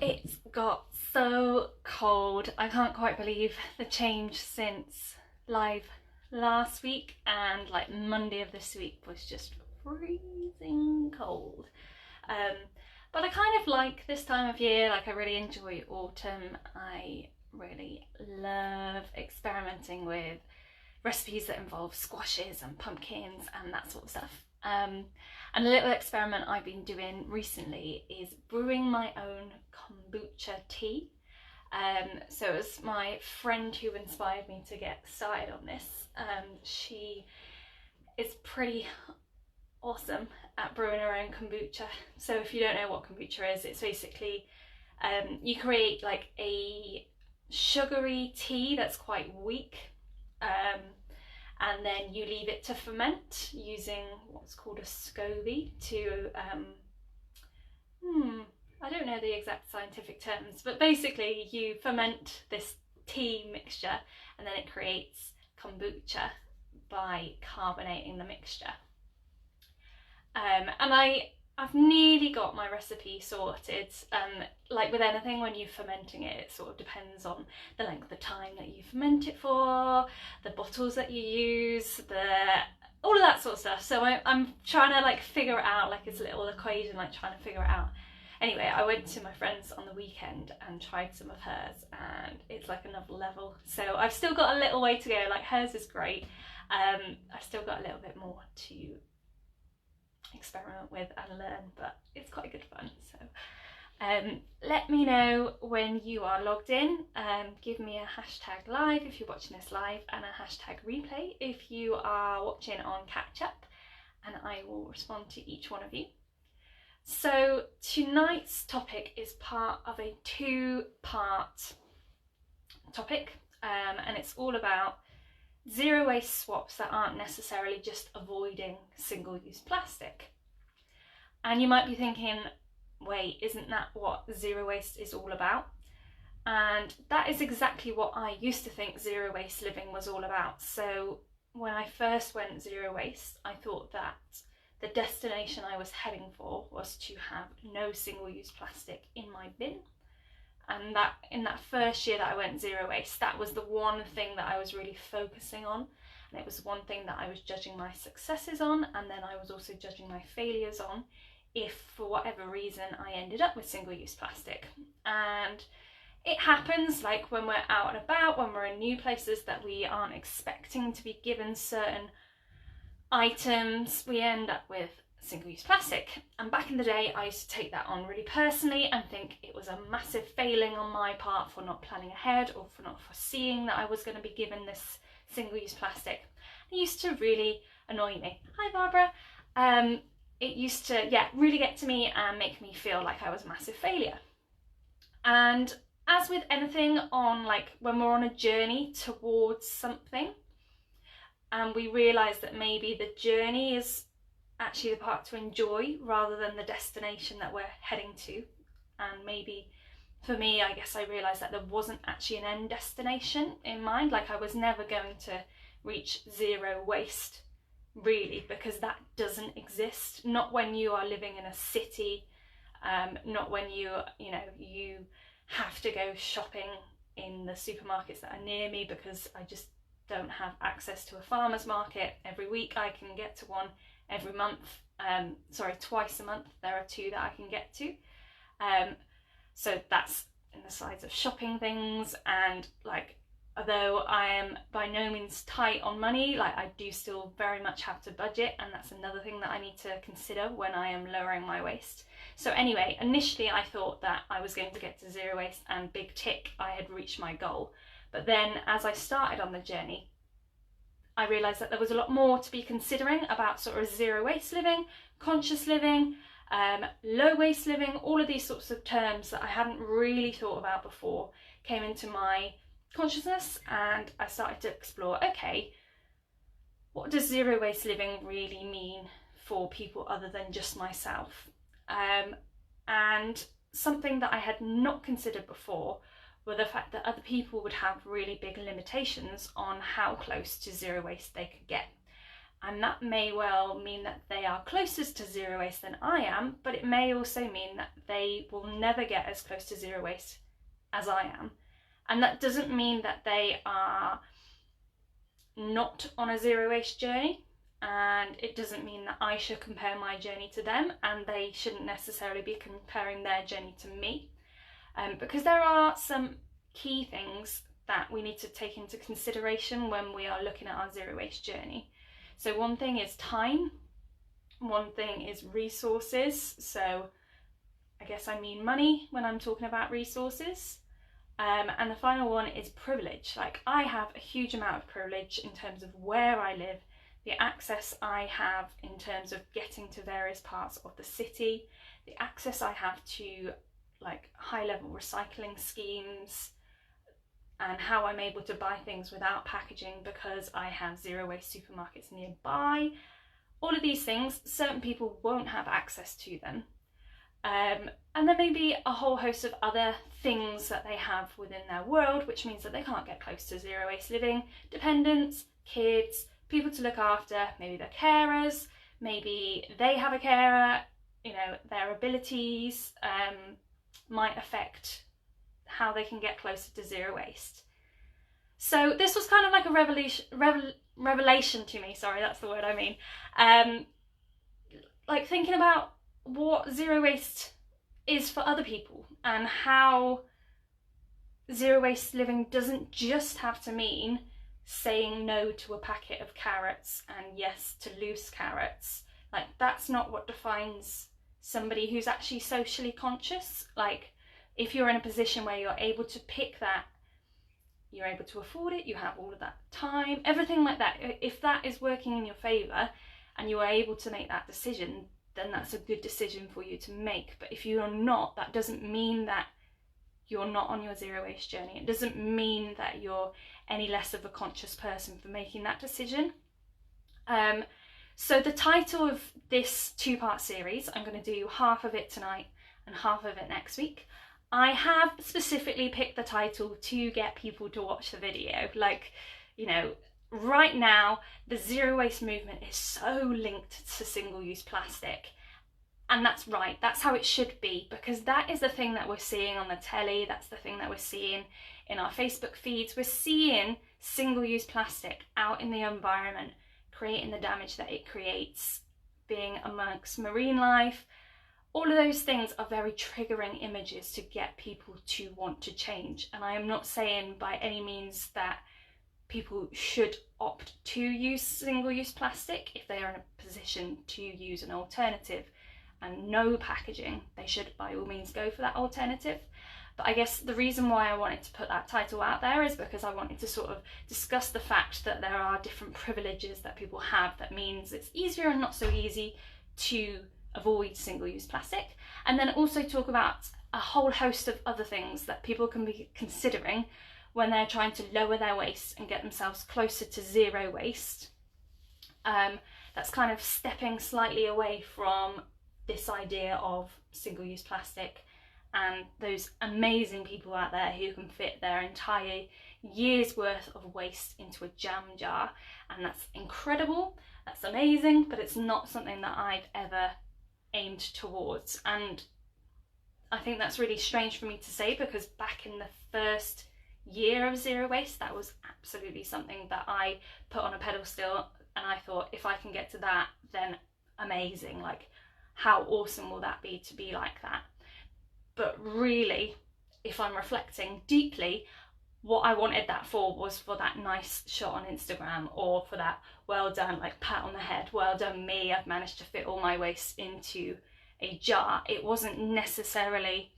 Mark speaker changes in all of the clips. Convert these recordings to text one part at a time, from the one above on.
Speaker 1: It's got so cold. I can't quite believe the change since live last week, and like Monday of this week was just freezing cold. Um, but I kind of like this time of year. Like, I really enjoy autumn. I really love experimenting with recipes that involve squashes and pumpkins and that sort of stuff. And a little experiment I've been doing recently is brewing my own kombucha tea. So it was my friend who inspired me to get started on this. She is pretty awesome at brewing her own kombucha. So if you don't know what kombucha is, it's basically you create like a sugary tea that's quite weak, and then you leave it to ferment using what's called a SCOBY to, I don't know the exact scientific terms, but basically you ferment this tea mixture and then it creates kombucha by carbonating the mixture. And I've nearly got my recipe sorted. Like with anything, when you're fermenting it, it sort of depends on the length of time that you ferment it for, the bottles that you use, all of that sort of stuff. So I'm trying to like figure it out, like it's a little equation, like trying to figure it out. Anyway, I went to my friend's on the weekend and tried some of hers, and it's like another level. So I've still got a little way to go. Like, hers is great. I've still got a little bit more to experiment with and learn, but it's quite good fun. So let me know when you are logged in. Give me a hashtag live if you're watching this live, and a hashtag replay if you are watching on catch up, and I will respond to each one of you. So tonight's topic is part of a two-part topic, and it's all about zero waste swaps that aren't necessarily just avoiding single-use plastic. And you might be thinking, wait, isn't that what zero waste is all about? And that is exactly what I used to think zero waste living was all about. So when I first went zero waste, I thought that the destination I was heading for was to have no single-use plastic in my bin. And that in that first year that I went zero waste, that was the one thing that I was really focusing on. And it was one thing that I was judging my successes on, and then I was also judging my failures on, if for whatever reason I ended up with single-use plastic. And it happens, like when we're out and about, when we're in new places that we aren't expecting to be given certain items, we end up with single-use plastic. And back in the day, I used to take that on really personally and think it was a massive failing on my part for not planning ahead or for not foreseeing that I was going to be given this single-use plastic. It used to really annoy me. Hi Barbara. It used to really get to me and make me feel like I was a massive failure. And as with anything, on like when we're on a journey towards something and we realise that maybe the journey is actually the part to enjoy rather than the destination that we're heading to. And maybe for me, I guess I realised that there wasn't actually an end destination in mind. Like, I was never going to reach zero waste, really, because that doesn't exist. Not when you are living in a city, not when you have to go shopping in the supermarkets that are near me, because I just don't have access to a farmer's market every week. I can get to one every month, twice a month. There are two that I can get to. So that's in the sides of shopping things. And like, although I am by no means tight on money, like I do still very much have to budget, and that's another thing that I need to consider when I am lowering my waste. So anyway, initially I thought that I was going to get to zero waste and big tick, I had reached my goal. But then as I started on the journey, I realised that there was a lot more to be considering about sort of zero waste living, conscious living, low waste living. All of these sorts of terms that I hadn't really thought about before came into my consciousness, and I started to explore, okay, what does zero waste living really mean for people other than just myself? And something that I had not considered before were the fact that other people would have really big limitations on how close to zero waste they could get. And that may well mean that they are closest to zero waste than I am, but it may also mean that they will never get as close to zero waste as I am. And that doesn't mean that they are not on a zero waste journey, and it doesn't mean that I should compare my journey to them, and they shouldn't necessarily be comparing their journey to me, because there are some key things that we need to take into consideration when we are looking at our zero waste journey. So one thing is time, one thing is resources, so I guess I mean money when I'm talking about resources. And the final one is privilege. Like, I have a huge amount of privilege in terms of where I live, the access I have in terms of getting to various parts of the city, the access I have to like high-level recycling schemes, and how I'm able to buy things without packaging because I have zero waste supermarkets nearby. All of these things, certain people won't have access to them. And there may be a whole host of other things that they have within their world, which means that they can't get close to zero waste living. Dependents, kids, people to look after, maybe they're carers, maybe they have a carer, you know, their abilities might affect how they can get closer to zero waste. So this was kind of like a revelation to me, sorry, that's the word I mean. Like thinking about what zero waste is for other people, and how zero waste living doesn't just have to mean saying no to a packet of carrots and yes to loose carrots. Like, that's not what defines somebody who's actually socially conscious. Like, if you're in a position where you're able to pick that, you're able to afford it, you have all of that time, everything like that, if that is working in your favour and you are able to make that decision, then that's a good decision for you to make. But if you're not, that doesn't mean that you're not on your zero waste journey. It doesn't mean that you're any less of a conscious person for making that decision. So the title of this two-part series, I'm going to do half of it tonight and half of it next week. I have specifically picked the title to get people to watch the video. Like, you know, right now, the zero waste movement is so linked to single-use plastic. And that's right, that's how it should be, because that is the thing that we're seeing on the telly, that's the thing that we're seeing in our Facebook feeds. We're seeing single-use plastic out in the environment, creating the damage that it creates, being amongst marine life. All of those things are very triggering images to get people to want to change. And I am not saying by any means that people should opt to use single-use plastic. If they are in a position to use an alternative and no packaging, they should by all means go for that alternative. But I guess the reason why I wanted to put that title out there is because I wanted to sort of discuss the fact that there are different privileges that people have that means it's easier and not so easy to avoid single-use plastic, and then also talk about a whole host of other things that people can be considering when they're trying to lower their waste and get themselves closer to zero waste. That's kind of stepping slightly away from this idea of single-use plastic and those amazing people out there who can fit their entire year's worth of waste into a jam jar, and that's incredible, that's amazing, but it's not something that I've ever aimed towards. And I think that's really strange for me to say, because back in the first year of zero waste, that was absolutely something that I put on a pedestal, and I thought, if I can get to that, then amazing, like how awesome will that be to be like that. But really, if I'm reflecting deeply, what I wanted that for was for that nice shot on Instagram, or for that well done, like pat on the head, well done me, I've managed to fit all my waste into a jar. It wasn't necessarily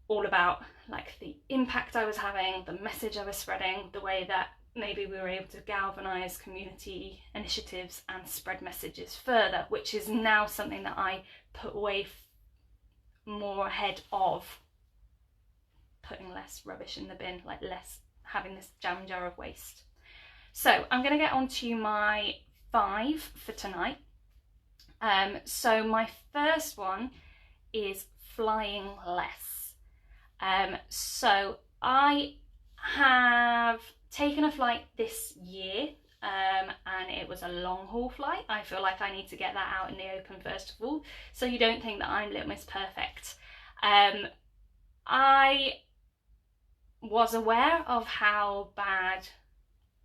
Speaker 1: all about like the impact I was having, the message I was spreading, the way that maybe we were able to galvanise community initiatives and spread messages further, which is now something that I put way more ahead of putting less rubbish in the bin, like less having this jam jar of waste. So I'm going to get on to my 5 for tonight. So my first one is flying less. So I have taken a flight this year and it was a long haul flight. I feel like I need to get that out in the open first of all, so you don't think that I'm Little Miss Perfect. I was aware of how bad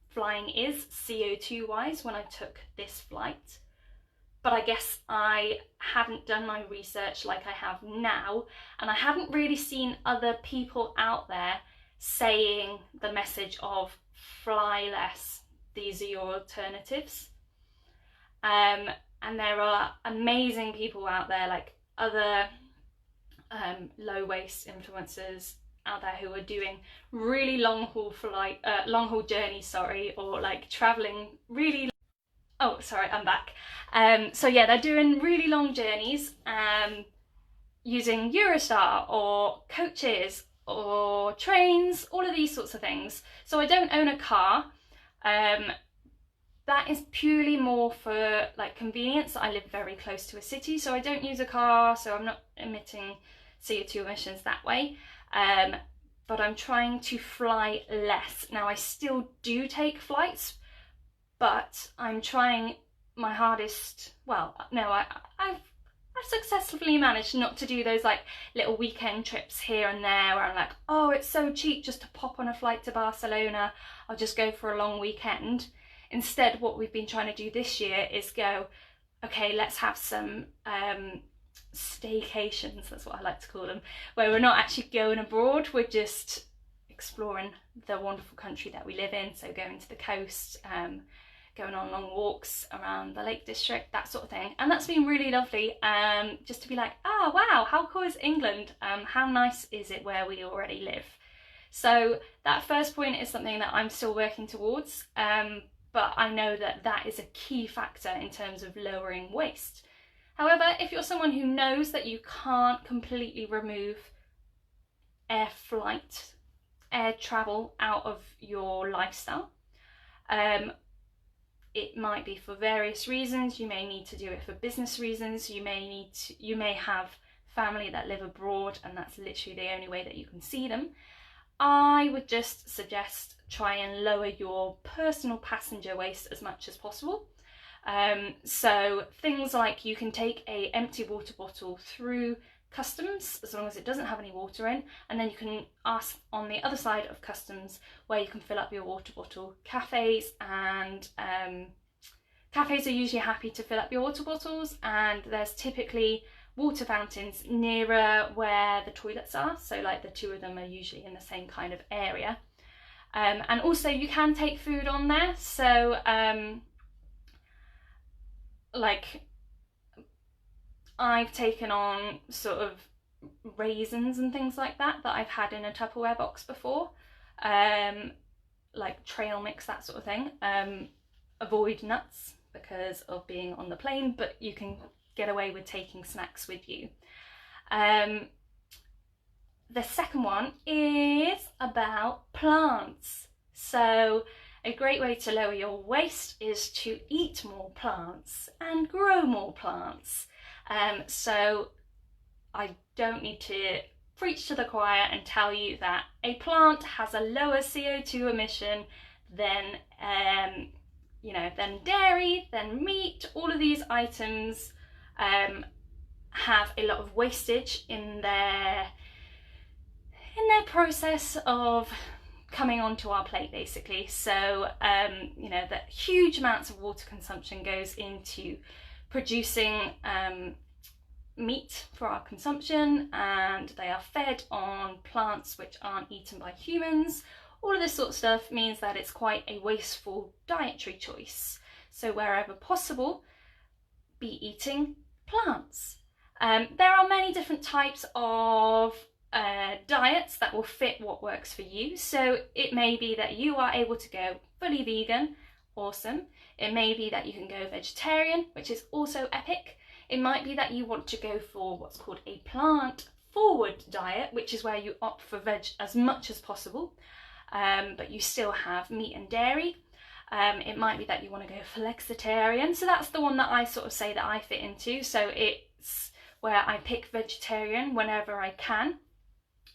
Speaker 1: flying is CO2 wise when I took this flight, but I guess I hadn't done my research like I have now, and I hadn't really seen other people out there saying the message of fly less, these are your alternatives. And there are amazing people out there, like other low waste influencers out there who are doing really long haul journeys, or like traveling really. Oh, sorry, I'm back. So yeah, they're doing really long journeys using Eurostar or coaches or trains, all of these sorts of things. So I don't own a car. That is purely more for like convenience. I live very close to a city, so I don't use a car, so I'm not emitting CO2 emissions that way. But I'm trying to fly less. Now I still do take flights, but I'm trying my hardest. Well, no, I've successfully managed not to do those like little weekend trips here and there where I'm like, oh, it's so cheap just to pop on a flight to Barcelona, I'll just go for a long weekend. Instead, what we've been trying to do this year is go, okay, let's have some staycations, that's what I like to call them, where we're not actually going abroad, we're just exploring the wonderful country that we live in. So going to the coast, going on long walks around the Lake District, that sort of thing. And that's been really lovely, just to be like, oh wow, how cool is England? How nice is it where we already live? So that first point is something that I'm still working towards, but I know that that is a key factor in terms of lowering waste. However, if you're someone who knows that you can't completely remove air travel out of your lifestyle, it might be for various reasons. You may need to do it for business reasons. You may have family that live abroad, and that's literally the only way that you can see them. I would just suggest try and lower your personal passenger waste as much as possible. So things like you can take an empty water bottle through customs as long as it doesn't have any water in, and then you can ask on the other side of customs where you can fill up your water bottle. Cafes are usually happy to fill up your water bottles, and there's typically water fountains nearer where the toilets are, so like the two of them are usually in the same kind of area. And also you can take food on there, so like I've taken on sort of raisins and things like that I've had in a Tupperware box before, like trail mix, that sort of thing. Avoid nuts because of being on the plane, but you can get away with taking snacks with you. The second one is about plants. So a great way to lower your waste is to eat more plants and grow more plants. So I don't need to preach to the choir and tell you that a plant has a lower CO2 emission than than dairy, than meat. All of these items have a lot of wastage in their process of coming onto our plate, basically. So that huge amounts of water consumption goes into producing meat for our consumption, and they are fed on plants which aren't eaten by humans. All of this sort of stuff means that it's quite a wasteful dietary choice. So wherever possible, be eating plants. There are many different types of diets that will fit what works for you. So it may be that you are able to go fully vegan, awesome. It may be that you can go vegetarian, which is also epic. It might be that you want to go for what's called a plant-forward diet, which is where you opt for veg as much as possible, but you still have meat and dairy. It might be that you want to go flexitarian, so that's the one that I sort of say that I fit into. So it's where I pick vegetarian whenever I can,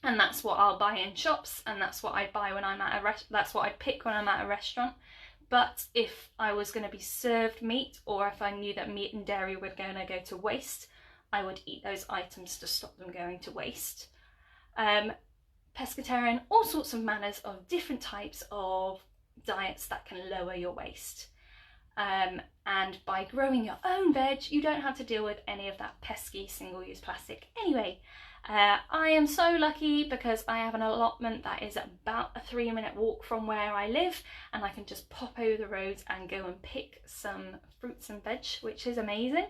Speaker 1: and that's what I'll buy in shops, and that's what I buy when I'm at that's what I pick when I'm at a restaurant. but if I was going to be served meat, or if I knew that meat and dairy were going to go to waste, I would eat those items to stop them going to waste. Pescatarian, all sorts of manners of different types of diets that can lower your waste. And by growing your own veg, you don't have to deal with any of that pesky single-use plastic anyway. I am so lucky because I have an allotment that is about a 3-minute walk from where I live, and I can just pop over the roads and go and pick some fruits and veg, which is amazing.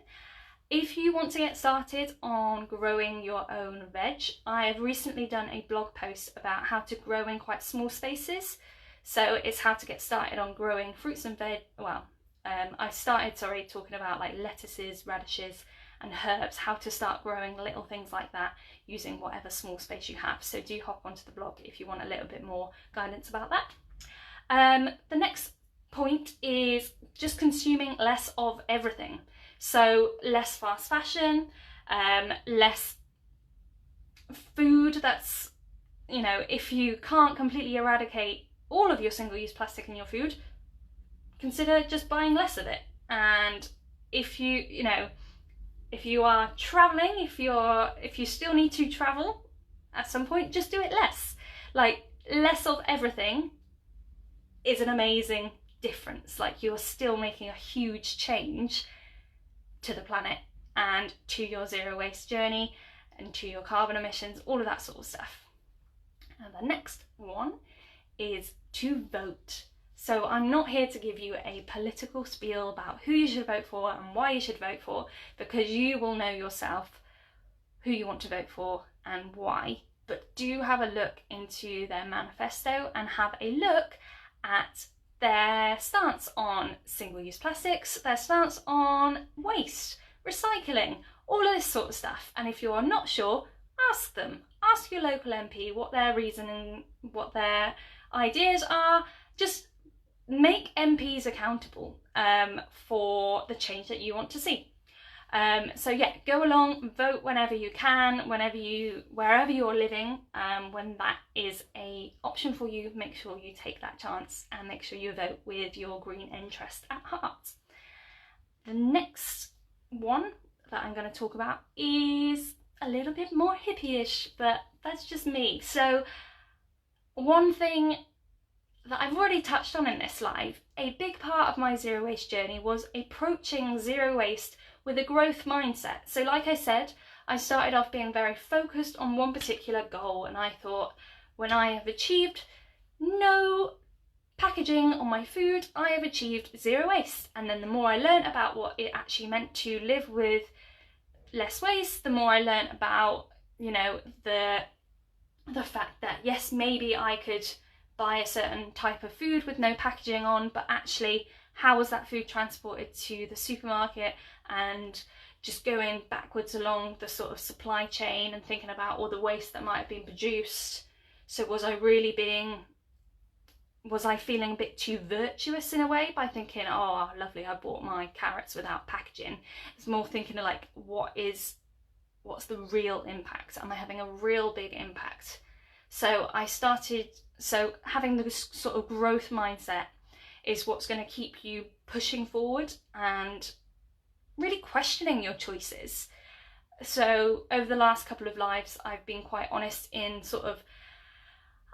Speaker 1: If you want to get started on growing your own veg, I have recently done a blog post about how to grow in quite small spaces. So it's how to get started on growing fruits and veg. Well, I started talking about like lettuces, radishes and herbs, how to start growing little things like that using whatever small space you have. So do hop onto the blog if you want a little bit more guidance about that. The next point is just consuming less of everything. So less fast fashion, less food that's, you know, if you can't completely eradicate all of your single-use plastic in your food, consider just buying less of it. And if you are traveling, if you still need to travel at some point, just do it less. Like, less of everything is an amazing difference. Like, you're still making a huge change to the planet and to your zero waste journey and to your carbon emissions, all of that sort of stuff. And the next one is to vote. So I'm not here to give you a political spiel about who you should vote for and why you should vote for, because you will know yourself who you want to vote for and why. But do have a look into their manifesto and have a look at their stance on single-use plastics, their stance on waste, recycling, all of this sort of stuff. And if you're not sure, ask them. Ask your local MP what their reasoning, what their ideas are. Just make MPs accountable for the change that you want to see. So yeah, go along, vote whenever you can, wherever you're living, when that is a option for you, make sure you take that chance and make sure you vote with your green interest at heart. The next one that I'm going to talk about is a little bit more hippie-ish, but that's just me. So one thing that I've already touched on in this live, a big part of my zero waste journey was approaching zero waste with a growth mindset. So like I said, I started off being very focused on one particular goal, and I thought, when I have achieved no packaging on my food, I have achieved zero waste. And then the more I learned about what it actually meant to live with less waste, the more I learned about, you know, the fact that yes, maybe I could buy a certain type of food with no packaging on, but actually how was that food transported to the supermarket, and just going backwards along the sort of supply chain and thinking about all the waste that might have been produced. So was I feeling a bit too virtuous in a way by thinking, oh lovely, I bought my carrots without packaging? It's more thinking of like, what's the real impact? Am I having a real big impact? So having this sort of growth mindset is what's going to keep you pushing forward and really questioning your choices. So over the last couple of lives, I've been quite honest in sort of,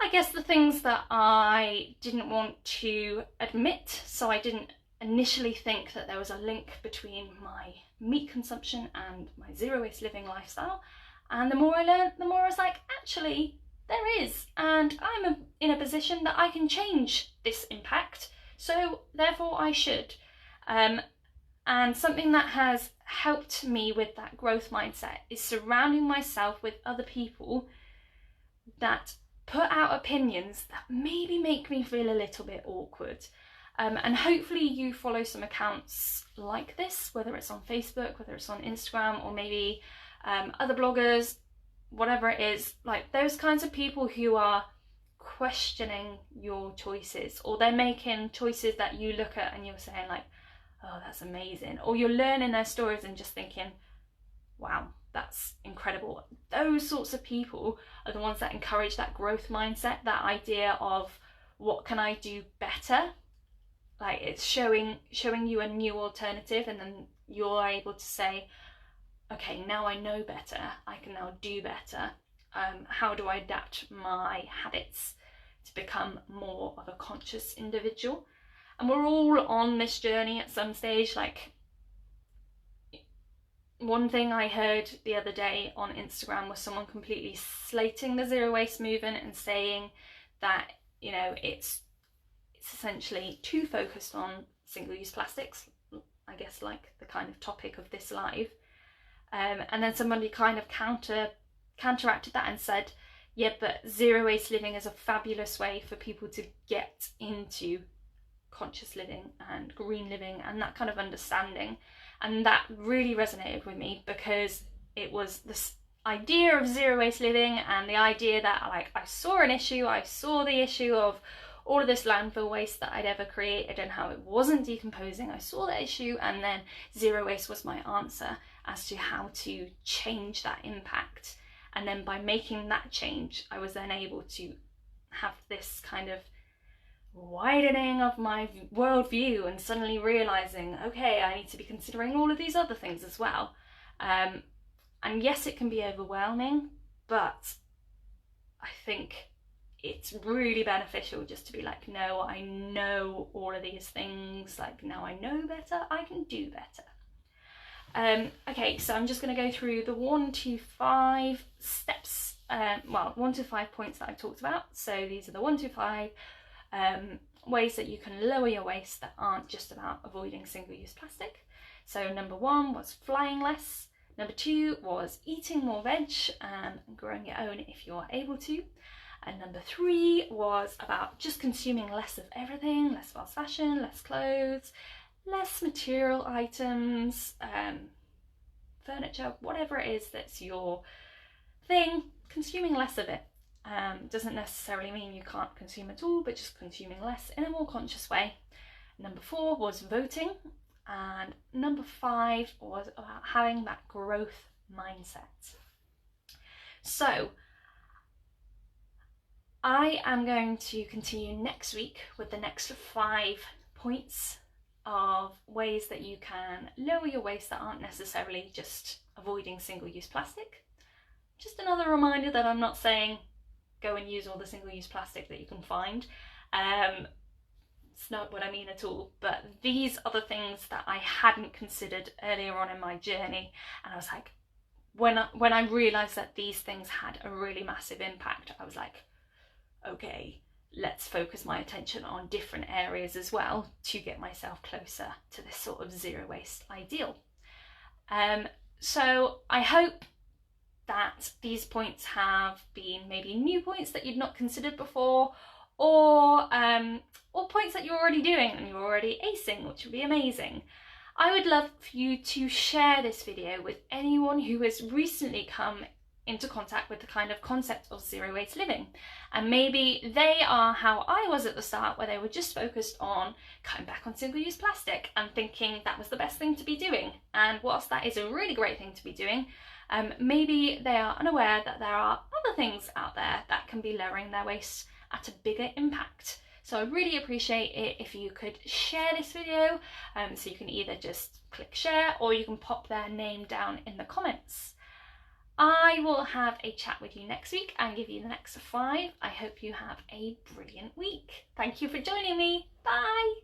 Speaker 1: I guess, the things that I didn't want to admit. So I didn't initially think that there was a link between my meat consumption and my zero waste living lifestyle. And the more I learned, the more I was like, actually, there is. And I'm in a position that I can change this impact. So therefore I should. And something that has helped me with that growth mindset is surrounding myself with other people that put out opinions that maybe make me feel a little bit awkward. And hopefully you follow some accounts like this, whether it's on Facebook, whether it's on Instagram, or maybe other bloggers, whatever it is, like those kinds of people who are questioning your choices, or they're making choices that you look at and you're saying like, oh, that's amazing, or you're learning their stories and just thinking, wow, that's incredible. Those sorts of people are the ones that encourage that growth mindset, that idea of what can I do better, like it's showing you a new alternative, and then you're able to say, okay, now I know better, I can now do better. How do I adapt my habits to become more of a conscious individual? And we're all on this journey at some stage. Like, one thing I heard the other day on Instagram was someone completely slating the zero waste movement and saying that, you know, it's essentially too focused on single-use plastics, I guess, like the kind of topic of this live. And then somebody kind of counteracted that and said, yeah, but zero waste living is a fabulous way for people to get into conscious living and green living and that kind of understanding. And that really resonated with me, because it was this idea of zero waste living and the idea that, like, I saw an issue, I saw the issue of all of this landfill waste that I'd ever created and how it wasn't decomposing. I saw that issue, and then zero waste was my answer as to how to change that impact. And then by making that change, I was then able to have this kind of widening of my worldview and suddenly realizing, okay, I need to be considering all of these other things as well. And yes, it can be overwhelming, but I think it's really beneficial just to be like, no, I know all of these things, like, now I know better, I can do better. Okay, so I'm just going to go through the 1 to 5 steps, 1 to 5 points that I've talked about. So these are the 1 to 5 ways that you can lower your waste that aren't just about avoiding single-use plastic. So number 1 was flying less. Number 2 was eating more veg and growing your own if you're able to. And number 3 was about just consuming less of everything, less fast fashion, less clothes, less material items, furniture, whatever it is that's your thing, consuming less of it. Doesn't necessarily mean you can't consume at all, but just consuming less in a more conscious way. Number 4 was voting, and number 5 was about having that growth mindset. So I am going to continue next week with the next 5 points of ways that you can lower your waste that aren't necessarily just avoiding single-use plastic. Just another reminder that I'm not saying go and use all the single-use plastic that you can find. It's not what I mean at all, but these are the things that I hadn't considered earlier on in my journey, and I was like, when I realised that these things had a really massive impact, I was like, okay, let's focus my attention on different areas as well to get myself closer to this sort of zero waste ideal. So I hope that these points have been maybe new points that you'd not considered before, or points that you're already doing and you're already acing, which would be amazing. I would love for you to share this video with anyone who has recently come into contact with the kind of concept of zero waste living, and maybe they are how I was at the start, where they were just focused on cutting back on single-use plastic and thinking that was the best thing to be doing. And whilst that is a really great thing to be doing, maybe they are unaware that there are other things out there that can be lowering their waste at a bigger impact. So I'd really appreciate it if you could share this video. So you can either just click share, or you can pop their name down in the comments. I will have a chat with you next week and give you the next 5. I hope you have a brilliant week. Thank you for joining me. Bye.